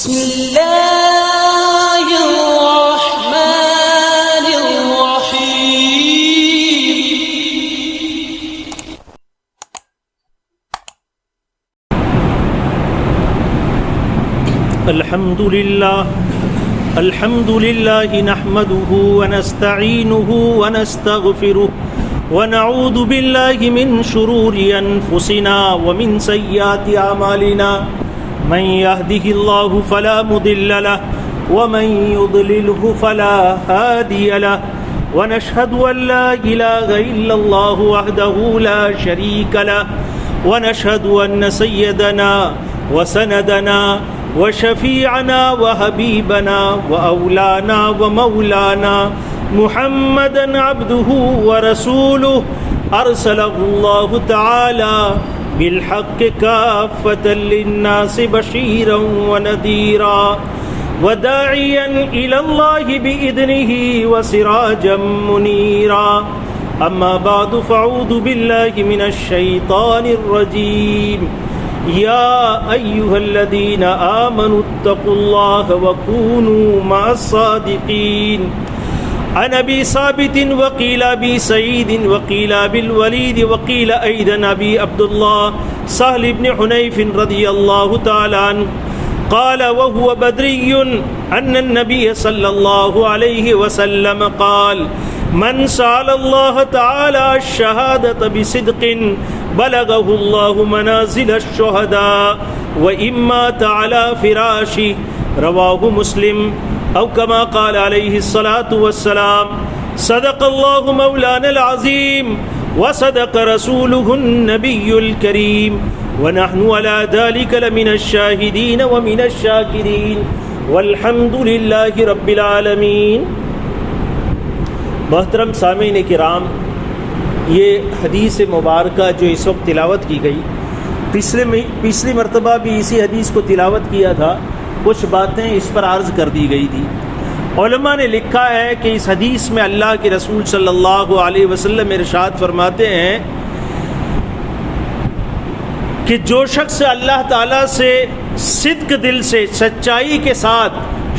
بسم الله الرحمن الرحيم. الحمد لله نحمده ونستعينه ونستغفره ونعوذ بالله من شرور أنفسنا ومن سيئات أعمالنا من يهده الله فلا مضل له ومن يضلله فلا هادي له ونشهد أن لا إله إلا الله وحده لا شريك له ونشهد أن سيدنا وسندنا وشفيعنا وحبيبنا وأولانا ومولانا محمدا عبده ورسوله أرسله الله تعالى بالحق كافة للناس بشيرا ونذيرا وداعيا إلى الله بإذنه وسراجا منيرا. أما بعد فأعوذ بالله من الشيطان الرجيم. يا أيها الذين آمنوا اتقوا الله وكونوا مع الصادقين. عن أبي ثابت وقيل أبي سعيد وقيل أبي الوليد وقيل أيضا أبي عبد الله سهل بن حنيف رضي الله تعالى عنه قال وهو بدري أن النبي صلى الله عليه وسلم قال من سأل الله تعالى الشهادة بصدق بلغه الله منازل الشهداء وإن مات على فراشه. رواه مسلم أو كما قال عليه الصلاة والسلام. صدق الله مولانا العظيم وصدق رسوله النبي الكريم ونحن على ذلك لمن الشاهدين ومن الشاكرين والحمد لله رب العالمين. محترم سامعین کرام، یہ حدیث مبارکہ جو اس وقت تلاوت کی گئی، پچھلی مرتبہ بھی اسی حدیث کو تلاوت کیا تھا. کچھ باتیں اس پر عرض کر دی گئی تھی. علماء نے لکھا ہے کہ اس حدیث میں اللہ کے رسول صلی اللہ علیہ وسلم ارشاد فرماتے ہیں کہ جو شخص اللہ تعالیٰ سے صدق دل سے، سچائی کے ساتھ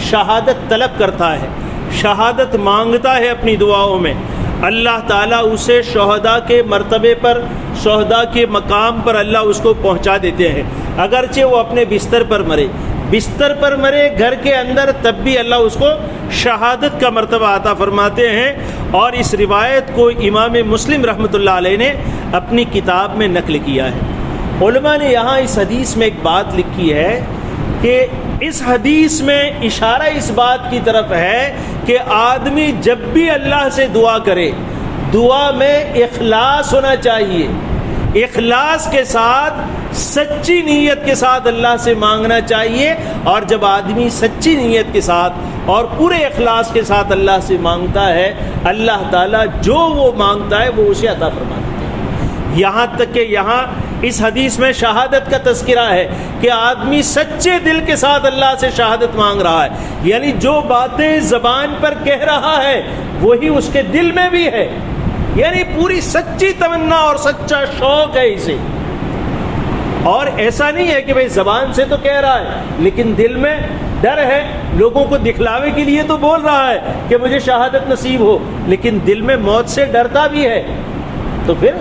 شہادت طلب کرتا ہے، شہادت مانگتا ہے اپنی دعاؤں میں، اللہ تعالیٰ اسے شہداء کے مرتبے پر، شہداء کے مقام پر اللہ اس کو پہنچا دیتے ہیں. اگرچہ وہ اپنے بستر پر مرے گھر کے اندر، تب بھی اللہ اس کو شہادت کا مرتبہ عطا فرماتے ہیں. اور اس روایت کو امام مسلم رحمۃ اللہ علیہ نے اپنی کتاب میں نقل کیا ہے. علماء نے یہاں اس حدیث میں ایک بات لکھی ہے کہ اس حدیث میں اشارہ اس بات کی طرف ہے کہ آدمی جب بھی اللہ سے دعا کرے، دعا میں اخلاص ہونا چاہیے. اخلاص کے ساتھ، سچی نیت کے ساتھ اللہ سے مانگنا چاہیے. اور جب آدمی سچی نیت کے ساتھ اور پورے اخلاص کے ساتھ اللہ سے مانگتا ہے، اللہ تعالیٰ جو وہ مانگتا ہے وہ اسے عطا فرما دیتا ہے. یہاں تک کہ یہاں اس حدیث میں شہادت کا تذکرہ ہے کہ آدمی سچے دل کے ساتھ اللہ سے شہادت مانگ رہا ہے، یعنی جو باتیں زبان پر کہہ رہا ہے وہی اس کے دل میں بھی ہے، یعنی پوری سچی تمنا اور سچا شوق ہے اسے. اور ایسا نہیں ہے کہ بھئی زبان سے تو کہہ رہا ہے لیکن دل میں ڈر ہے، لوگوں کو دکھلاوے کے لیے تو بول رہا ہے کہ مجھے شہادت نصیب ہو، لیکن دل میں موت سے ڈرتا بھی ہے. تو پھر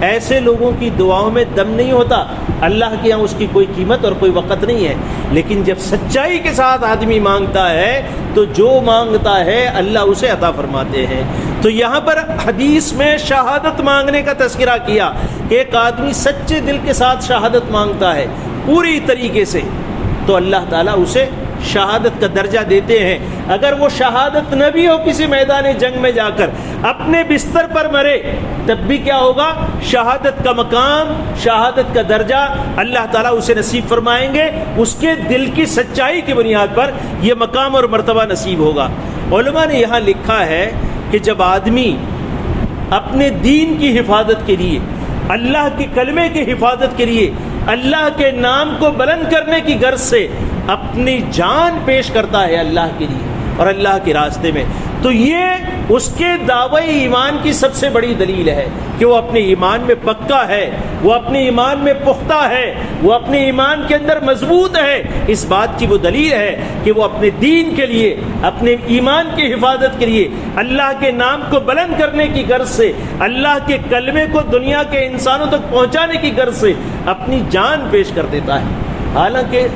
ایسے لوگوں کی دعاؤں میں دم نہیں ہوتا، اللہ کے یہاں اس کی کوئی قیمت اور کوئی وقت نہیں ہے. لیکن جب سچائی کے ساتھ آدمی مانگتا ہے تو جو مانگتا ہے اللہ اسے عطا فرماتے ہیں. تو یہاں پر حدیث میں شہادت مانگنے کا تذکرہ کیا کہ ایک آدمی سچے دل کے ساتھ شہادت مانگتا ہے پوری طریقے سے تو اللہ تعالیٰ اسے شہادت کا درجہ دیتے ہیں. اگر وہ شہادت نہ بھی ہو، کسی میدان جنگ میں جا کر اپنے بستر پر مرے، تب بھی کیا ہوگا؟ شہادت کا مقام، شہادت کا درجہ اللہ تعالیٰ اسے نصیب فرمائیں گے. اس کے دل کی سچائی کی بنیاد پر یہ مقام اور مرتبہ نصیب ہوگا. علماء نے یہاں لکھا ہے کہ جب آدمی اپنے دین کی حفاظت کے لیے، اللہ کے کلمے کی حفاظت کے لیے، اللہ کے نام کو بلند کرنے کی غرض سے اپنی جان پیش کرتا ہے اللہ کے لیے، اور اللہ کے راستے میں، تو یہ اس کے دعوی ایمان کی سب سے بڑی دلیل ہے کہ وہ اپنے ایمان میں پکا ہے، وہ اپنے ایمان میں پختہ ہے، وہ اپنے ایمان کے اندر مضبوط ہے۔ اس بات کی وہ دلیل ہے کہ وہ اپنے دین کے لیے، اپنے ایمان کی حفاظت کے لیے، اللہ کے نام کو بلند کرنے کی غرض سے، اللہ کے کلمے کو دنیا کے انسانوں تک پہنچانے کی غرض سے اپنی جان پیش کر دیتا ہے۔ حالانکہ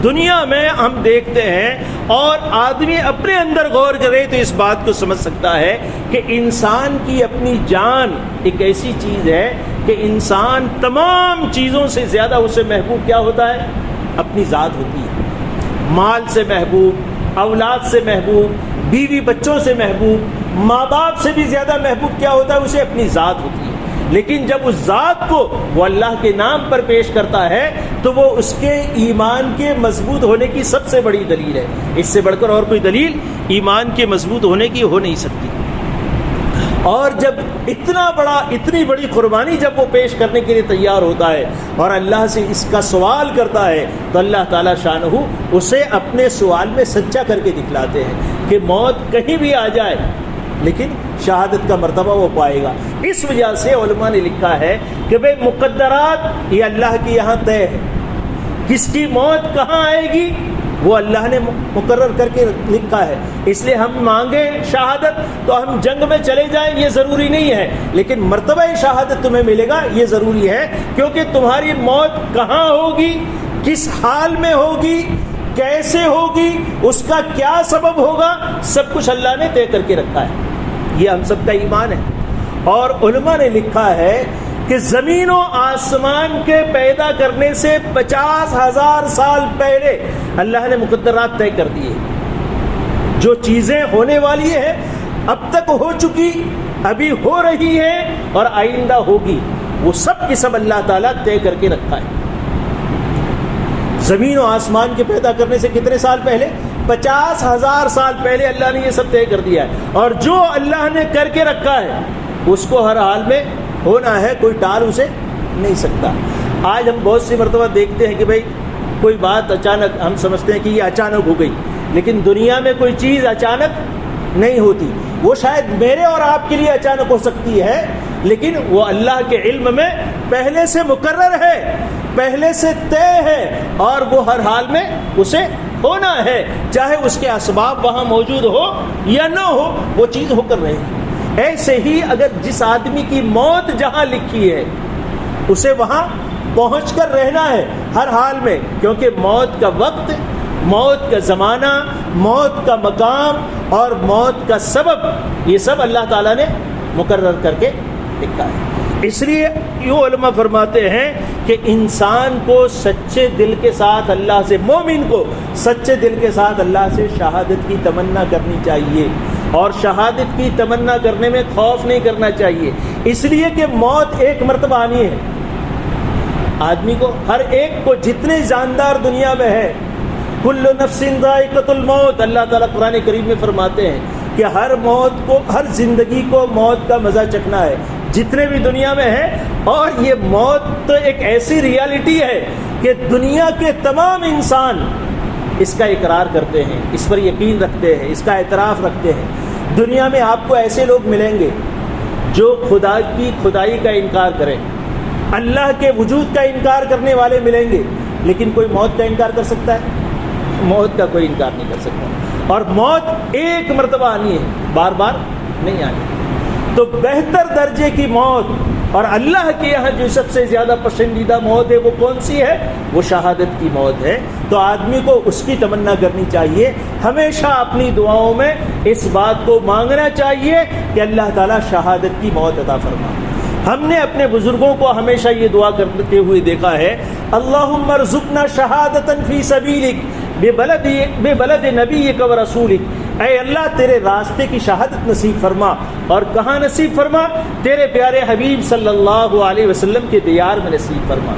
دنیا میں ہم دیکھتے ہیں اور آدمی اپنے اندر غور کرے تو اس بات کو سمجھ سکتا ہے کہ انسان کی اپنی جان ایک ایسی چیز ہے کہ انسان تمام چیزوں سے زیادہ اسے محبوب کیا ہوتا ہے؟ اپنی ذات ہوتی ہے۔ مال سے محبوب، اولاد سے محبوب، بیوی بچوں سے محبوب، ماں باپ سے بھی زیادہ محبوب کیا ہوتا ہے؟ اسے اپنی ذات ہوتی ہے۔ لیکن جب اس ذات کو وہ اللہ کے نام پر پیش کرتا ہے تو وہ اس کے ایمان کے مضبوط ہونے کی سب سے بڑی دلیل ہے۔ اس سے بڑھ کر اور کوئی دلیل ایمان کے مضبوط ہونے کی ہو نہیں سکتی۔ اور جب اتنی بڑی قربانی جب وہ پیش کرنے کے لیے تیار ہوتا ہے اور اللہ سے اس کا سوال کرتا ہے تو اللہ تعالیٰ شانہ اسے اپنے سوال میں سچا کر کے دکھلاتے ہیں کہ موت کہیں بھی آ جائے لیکن شہادت کا مرتبہ وہ پائے گا۔ اس وجہ سے علماء نے لکھا ہے کہ بھئی مقدرات یہ اللہ کے یہاں طے ہے، کس کی موت کہاں آئے گی وہ اللہ نے مقرر کر کے لکھا ہے۔ اس لیے ہم مانگے شہادت تو ہم جنگ میں چلے جائیں یہ ضروری نہیں ہے، لیکن مرتبہ شہادت تمہیں ملے گا یہ ضروری ہے، کیونکہ تمہاری موت کہاں ہوگی، کس حال میں ہوگی، کیسے ہوگی، اس کا کیا سبب ہوگا، سب کچھ اللہ نے طے کر کے رکھا ہے۔ یہ ہم سب کا ایمان ہے۔ اور علماء نے لکھا ہے کہ زمین و آسمان کے پیدا کرنے سے 50,000 سال پہلے اللہ نے مقدرات طے کر دیے۔ جو چیزیں ہونے والی ہیں، اب تک ہو چکی، ابھی ہو رہی ہے اور آئندہ ہوگی، وہ سب کی سب اللہ تعالیٰ طے کر کے رکھا ہے۔ زمین و آسمان کے پیدا کرنے سے کتنے سال پہلے؟ 50,000 سال پہلے اللہ نے یہ سب طے کر دیا ہے، اور جو اللہ نے کر کے رکھا ہے اس کو ہر حال میں ہونا ہے، کوئی ٹال اسے نہیں سکتا۔ آج ہم بہت سی مرتبہ دیکھتے ہیں کہ بھئی کوئی بات اچانک، ہم سمجھتے ہیں کہ یہ اچانک ہو گئی، لیکن دنیا میں کوئی چیز اچانک نہیں ہوتی۔ وہ شاید میرے اور آپ کے لیے اچانک ہو سکتی ہے، لیکن وہ اللہ کے علم میں پہلے سے مقرر ہے، پہلے سے طے ہے، اور وہ ہر حال میں اسے ہونا ہے، چاہے اس کے اسباب وہاں موجود ہو یا نہ ہو، وہ چیز ہو کر رہے گی۔ ایسے ہی اگر جس آدمی کی موت جہاں لکھی ہے اسے وہاں پہنچ کر رہنا ہے ہر حال میں، کیونکہ موت کا وقت، موت کا زمانہ، موت کا مقام اور موت کا سبب، یہ سب اللہ تعالیٰ نے مقرر کر کے لکھا ہے۔ اس لیے یہ علماء فرماتے ہیں کہ انسان کو سچے دل کے ساتھ اللہ سے، مومن کو سچے دل کے ساتھ اللہ سے شہادت کی تمنا کرنی چاہیے، اور شہادت کی تمنا کرنے میں خوف نہیں کرنا چاہیے، اس لیے کہ موت ایک مرتبہ آنی ہے۔ آدمی کو، ہر ایک کو، جتنے جاندار دنیا میں ہے، کل نفس ذائقۃ الموت، اللہ تعالیٰ قرآن کریم میں فرماتے ہیں کہ ہر موت کو، ہر زندگی کو موت کا مزہ چکھنا ہے، جتنے بھی دنیا میں ہے۔ اور یہ موت تو ایک ایسی ریالٹی ہے کہ دنیا کے تمام انسان اس کا اقرار کرتے ہیں، اس پر یقین رکھتے ہیں، اس کا اعتراف رکھتے ہیں۔ دنیا میں آپ کو ایسے لوگ ملیں گے جو خدا کی خدائی کا انکار کریں، اللہ کے وجود کا انکار کرنے والے ملیں گے، لیکن کوئی موت کا انکار کر سکتا ہے؟ موت کا کوئی انکار نہیں کر سکتا۔ اور موت ایک مرتبہ آنی ہے، بار بار نہیں آنی۔ تو بہتر درجے کی موت اور اللہ کے یہاں جو سب سے زیادہ پسندیدہ موت ہے وہ کون سی ہے؟ وہ شہادت کی موت ہے۔ تو آدمی کو اس کی تمنا کرنی چاہیے، ہمیشہ اپنی دعاؤں میں اس بات کو مانگنا چاہیے کہ اللہ تعالیٰ شہادت کی موت عطا فرما۔ ہم نے اپنے بزرگوں کو ہمیشہ یہ دعا کرتے ہوئے دیکھا ہے، اللہم ارزقنا شہادتا فی سبیلک ببلد نبیک و رسولک، اے اللہ تیرے راستے کی شہادت نصیب فرما، اور کہاں نصیب فرما؟ تیرے پیارے حبیب صلی اللہ علیہ وسلم کے دیار میں نصیب فرما۔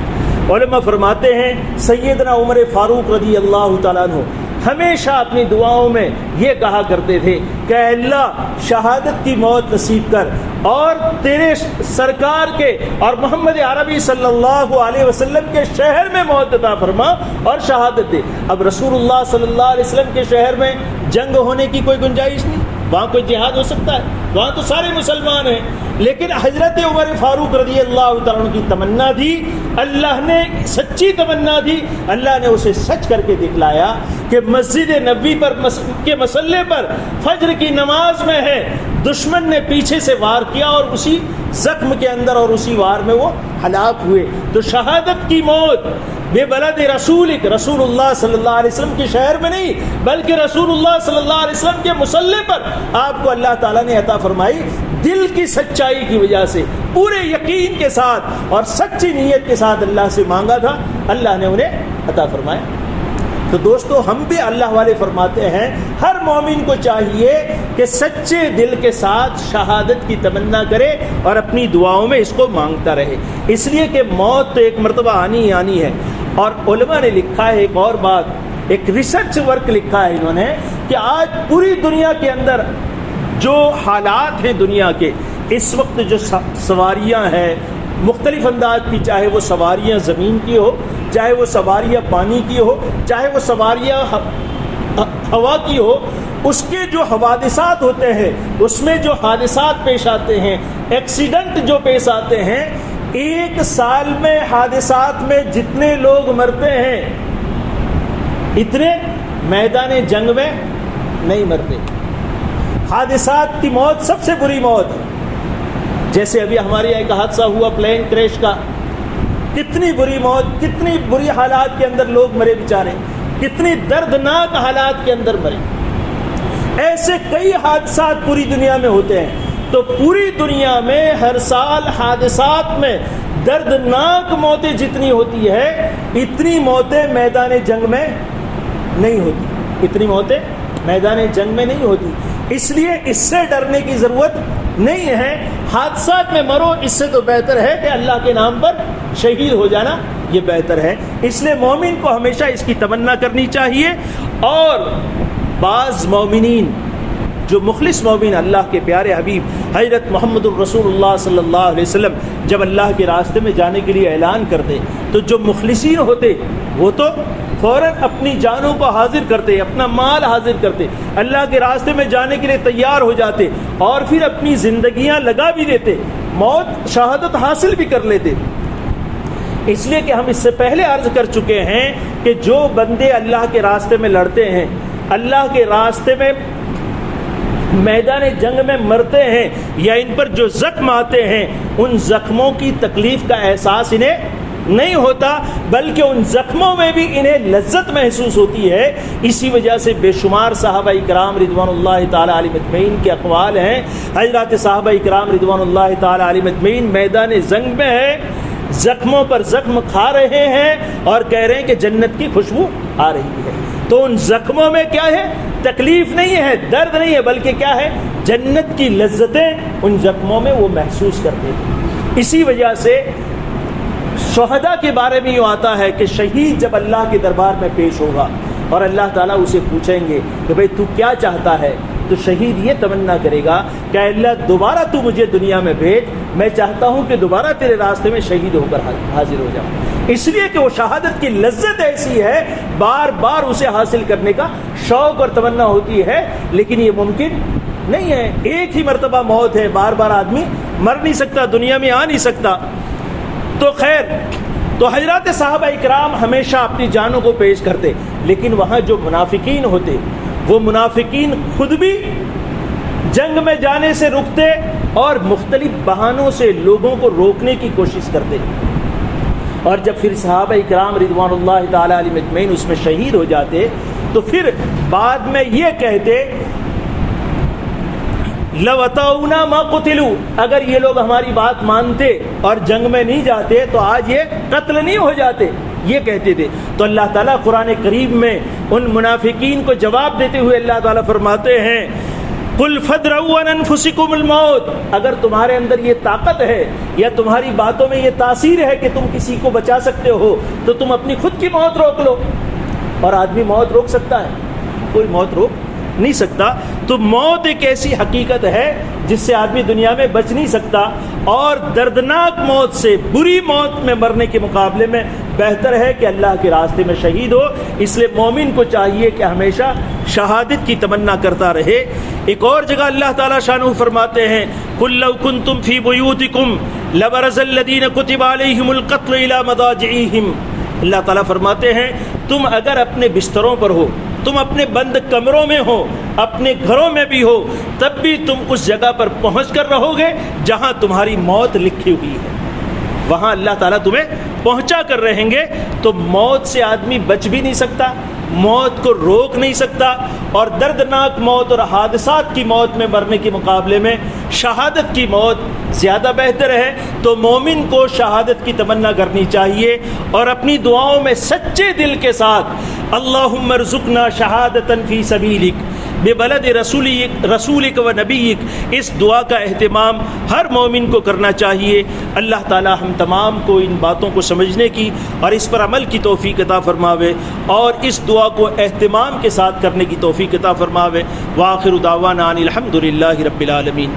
علماء فرماتے ہیں سیدنا عمر فاروق رضی اللہ تعالیٰ عنہ ہمیشہ اپنی دعاؤں میں یہ کہا کرتے تھے کہ اے اللہ شہادت کی موت نصیب کر، اور تیرے سرکار کے اور محمد عربی صلی اللہ علیہ وسلم کے شہر میں موت عطا فرما اور شہادت دے۔ اب رسول اللہ صلی اللہ علیہ وسلم کے شہر میں جنگ ہونے کی کوئی گنجائش نہیں، وہاں کوئی جہاد ہو سکتا ہے، وہاں تو سارے مسلمان ہیں. لیکن حضرت عمر فاروق رضی اللہ تعالیٰ عنہ کی تمنا تھی، اللہ نے سچی تمنا تھی، اللہ نے اسے سچ کر کے دکھلایا کہ مسجد نبوی پر کے مسلح پر فجر کی نماز میں ہے، دشمن نے پیچھے سے وار کیا اور اسی زخم کے اندر اور اسی وار میں وہ ہلاک ہوئے. تو شہادت کی موت بے بلد رسولک، رسول اللہ صلی اللہ علیہ وسلم کے شہر میں نہیں بلکہ رسول اللہ صلی اللہ علیہ وسلم کے مسلح پر آپ کو اللہ تعالیٰ نے عطا فرمائی. دل کی سچائی کی وجہ سے پورے یقین کے ساتھ اور سچی نیت کے ساتھ اللہ سے مانگا تھا، اللہ نے انہیں عطا فرمایا. تو دوستو ہم بھی اللہ والے فرماتے ہیں ہر مومن کو چاہیے کہ سچے دل کے ساتھ شہادت کی تمنا کرے اور اپنی دعاؤں میں اس کو مانگتا رہے، اس لیے کہ موت تو ایک مرتبہ آنی ہی آنی ہے. اور علماء نے لکھا ہے ایک اور بات، ایک ریسرچ ورک لکھا ہے انہوں نے کہ آج پوری دنیا کے اندر جو حالات ہیں دنیا کے اس وقت، جو سواریاں ہیں مختلف انداز کی، چاہے وہ سواریاں زمین کی ہو، چاہے وہ سواریاں پانی کی ہو، چاہے وہ سواریاں ہوا کی ہو، اس کے جو حوادثات ہوتے ہیں، اس میں جو حادثات پیش آتے ہیں، ایکسیڈنٹ جو پیش آتے ہیں، ایک سال میں حادثات میں جتنے لوگ مرتے ہیں اتنے میدان جنگ میں نہیں مرتے. حادثات کی موت سب سے بری موت ہے. جیسے ابھی ہمارے یہاں ایک حادثہ ہوا پلین کریش کا، کتنی بری موت، کتنی بری حالات کے اندر لوگ مرے بیچارے، کتنی دردناک حالات کے اندر مرے. ایسے کئی حادثات پوری دنیا میں ہوتے ہیں. تو پوری دنیا میں ہر سال حادثات میں دردناک موتیں جتنی ہوتی ہے اتنی موتیں میدان جنگ میں نہیں ہوتی، اتنی موتیں میدان جنگ میں نہیں ہوتی. اس لیے اس سے ڈرنے کی ضرورت نہیں ہے. حادثات میں مرو، اس سے تو بہتر ہے کہ اللہ کے نام پر شہید ہو جانا، یہ بہتر ہے. اس لیے مومن کو ہمیشہ اس کی تمنا کرنی چاہیے. اور بعض مومنین جو مخلص مومن، اللہ کے پیارے حبیب حضرت محمد الرسول اللہ صلی اللہ علیہ وسلم جب اللہ کے راستے میں جانے کے لیے اعلان کرتے تو جو مخلصین ہوتے وہ تو فوراً اپنی جانوں کو حاضر کرتے، اپنا مال حاضر کرتے، اللہ کے راستے میں جانے کے لیے تیار ہو جاتے اور پھر اپنی زندگیاں لگا بھی دیتے، موت شہادت حاصل بھی کر لیتے. اس لیے کہ ہم اس سے پہلے عرض کر چکے ہیں کہ جو بندے اللہ کے راستے میں لڑتے ہیں، اللہ کے راستے میں میدان جنگ میں مرتے ہیں، یا ان پر جو زخم آتے ہیں ان زخموں کی تکلیف کا احساس انہیں نہیں ہوتا، بلکہ ان زخموں میں بھی انہیں لذت محسوس ہوتی ہے. اسی وجہ سے بے شمار صحابہ کرام رضوان اللہ تعالی علیہم اجمعین کے اقوال ہیں، حضرات صحابہ کرام رضوان اللہ تعالی علیہم اجمعین میدان جنگ میں ہے، زخموں پر زخم کھا رہے ہیں اور کہہ رہے ہیں کہ جنت کی خوشبو آ رہی ہے. تو ان زخموں میں کیا ہے؟ تکلیف نہیں ہے، درد نہیں ہے، بلکہ کیا ہے؟ جنت کی لذتیں ان زخموں میں وہ محسوس کرتے ہیں. اسی وجہ سے شہداء کے بارے میں یوں آتا ہے کہ شہید جب اللہ کے دربار میں پیش ہوگا اور اللہ تعالیٰ اسے پوچھیں گے کہ بھئی تو کیا چاہتا ہے، تو شہید یہ تمنا کرے گا کہ اللہ دوبارہ تو مجھے دنیا میں بھیج، میں چاہتا ہوں کہ دوبارہ تیرے راستے میں شہید ہو کر حاضر ہو جاؤں. اس لیے کہ وہ شہادت کی لذت ایسی ہے، بار بار اسے حاصل کرنے کا شوق اور تمنا ہوتی ہے، لیکن یہ ممکن نہیں ہے. ایک ہی مرتبہ موت ہے، بار بار آدمی مر نہیں سکتا، دنیا میں آ نہیں سکتا. تو خیر، تو حضرات صحابہ اکرام ہمیشہ اپنی جانوں کو پیش کرتے، لیکن وہاں جو منافقین ہوتے وہ منافقین خود بھی جنگ میں جانے سے رکتے اور مختلف بہانوں سے لوگوں کو روکنے کی کوشش کرتے. اور جب پھر صحابہ اکرام رضوان اللہ تعالی علیہم اجمعین اس میں شہید ہو جاتے تو پھر بعد میں یہ کہتے لو اطاعونا ما قتلوا، اگر یہ لوگ ہماری بات مانتے اور جنگ میں نہیں جاتے تو آج یہ قتل نہیں ہو جاتے، یہ کہتے تھے. تو اللہ تعالیٰ قرآن کریم میں ان منافقین کو جواب دیتے ہوئے اللہ تعالیٰ فرماتے ہیں قل فادرؤوا عن انفسکم الموت، اگر تمہارے اندر یہ طاقت ہے یا تمہاری باتوں میں یہ تاثیر ہے کہ تم کسی کو بچا سکتے ہو تو تم اپنی خود کی موت روک لو. اور آدمی موت روک سکتا ہے؟ کوئی موت روک نہیں سکتا. تو موت ایک ایسی حقیقت ہے جس سے آدمی دنیا میں بچ نہیں سکتا، اور دردناک موت سے، بری موت میں مرنے کے مقابلے میں بہتر ہے کہ اللہ کے راستے میں شہید ہو. اس لیے مومن کو چاہیے کہ ہمیشہ شہادت کی تمنا کرتا رہے. ایک اور جگہ اللہ تعالیٰ شانہ فرماتے ہیں قُل لَوْ كُنْتُمْ فِي بُيُوتِكُمْ لَبَرَزَ الَّذِينَ كُتِبَ عَلَيْهِمُ الْقَتْلُ إِلَى مَضَاجِعِهِمْ. اللہ تعالیٰ فرماتے ہیں تم اگر اپنے بستروں پر ہو, تم اپنے بند کمروں میں ہو, اپنے گھروں میں بھی ہو, تب بھی تم اس جگہ پر پہنچ کر رہو گے جہاں تمہاری موت لکھی ہوئی ہے. وہاں اللہ تعالیٰ تمہیں پہنچا کر رہیں گے. تو موت سے آدمی بچ بھی نہیں سکتا, موت کو روک نہیں سکتا, اور دردناک موت اور حادثات کی موت میں مرنے کے مقابلے میں شہادت کی موت زیادہ بہتر ہے. تو مومن کو شہادت کی تمنا کرنی چاہیے اور اپنی دعاؤں میں سچے دل کے ساتھ اللہم ارزقنا شہادتاً فی سبیلک ببلد رسولک و نبیک, اس دعا کا اہتمام ہر مومن کو کرنا چاہیے. اللہ تعالی ہم تمام کو ان باتوں کو سمجھنے کی اور اس پر عمل کی توفیق عطا فرماوے, اور اس دعا کو اہتمام کے ساتھ کرنے کی توفیق عطا فرماوے. وآخر دعوانا ان الحمد للہ رب العالمین.